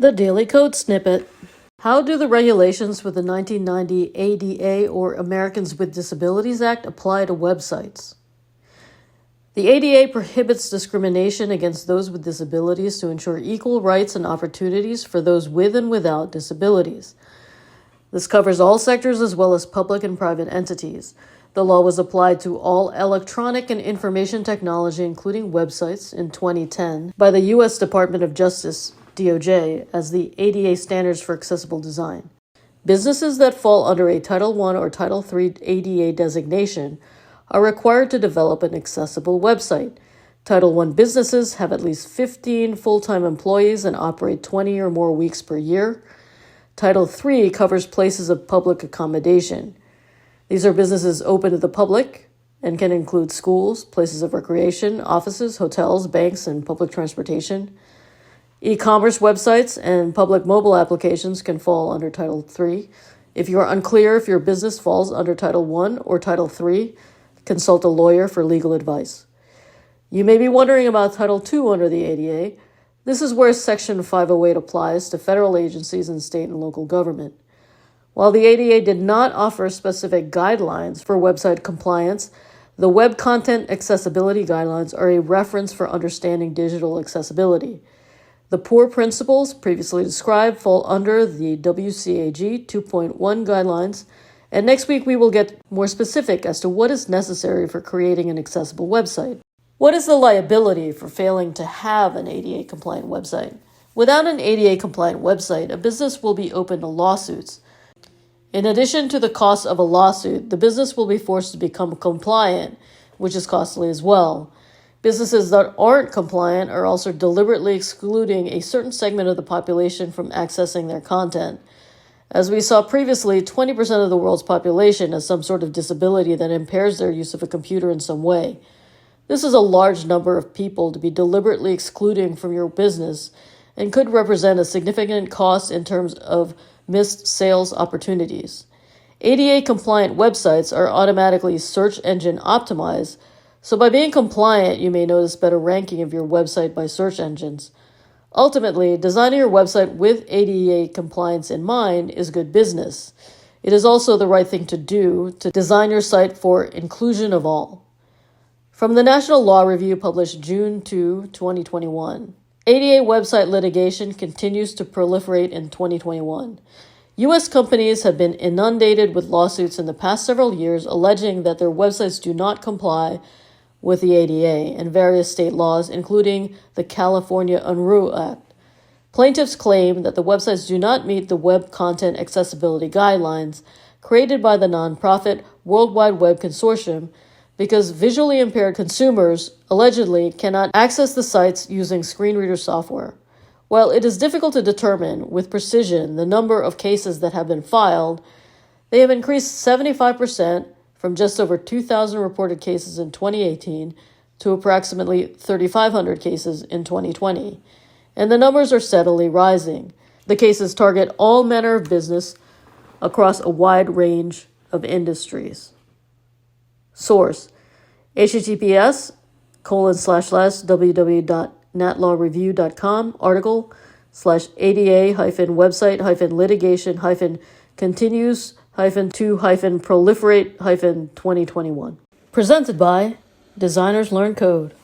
The Daily Code Snippet. How do the regulations for the 1990 ADA or Americans with Disabilities Act apply to websites? The ADA prohibits discrimination against those with disabilities to ensure equal rights and opportunities for those with and without disabilities. This covers all sectors as well as public and private entities. The law was applied to all electronic and information technology, including websites, in 2010 by the U.S. Department of Justice, DOJ, as the ADA Standards for Accessible Design. Businesses that fall under a Title I or Title III ADA designation are required to develop an accessible website. Title I businesses have at least 15 full-time employees and operate 20 or more weeks per year. Title III covers places of public accommodation. These are businesses open to the public and can include schools, places of recreation, offices, hotels, banks, and public transportation. E-commerce websites and public mobile applications can fall under Title III. If you are unclear if your business falls under Title I or Title III, consult a lawyer for legal advice. You may be wondering about Title II under the ADA. This is where Section 508 applies to federal agencies and state and local government. While the ADA did not offer specific guidelines for website compliance, the Web Content Accessibility Guidelines are a reference for understanding digital accessibility. The core principles previously described fall under the WCAG 2.1 guidelines, and next week we will get more specific as to what is necessary for creating an accessible website. What is the liability for failing to have an ADA-compliant website? Without an ADA-compliant website, a business will be open to lawsuits. In addition to the cost of a lawsuit, the business will be forced to become compliant, which is costly as well. Businesses that aren't compliant are also deliberately excluding a certain segment of the population from accessing their content. As we saw previously, 20% of the world's population has some sort of disability that impairs their use of a computer in some way. This is a large number of people to be deliberately excluding from your business and could represent a significant cost in terms of missed sales opportunities. ADA-compliant websites are automatically search engine optimized, so by being compliant, you may notice better ranking of your website by search engines. Ultimately, designing your website with ADA compliance in mind is good business. It is also the right thing to do to design your site for inclusion of all. From the National Law Review published June 2, 2021, ADA website litigation continues to proliferate in 2021. U.S. companies have been inundated with lawsuits in the past several years alleging that their websites do not comply with the ADA and various state laws, including the California Unruh Act. Plaintiffs claim that the websites do not meet the Web Content Accessibility Guidelines created by the nonprofit World Wide Web Consortium because visually impaired consumers allegedly cannot access the sites using screen reader software. While it is difficult to determine with precision the number of cases that have been filed, they have increased 75% from just over 2,000 reported cases in 2018 to approximately 3,500 cases in 2020. And the numbers are steadily rising. The cases target all manner of business across a wide range of industries. Source: https://www.natlawreview.com article/ADA-website-litigation-continues-to-proliferate-2021. Presented by Designers Learn Code.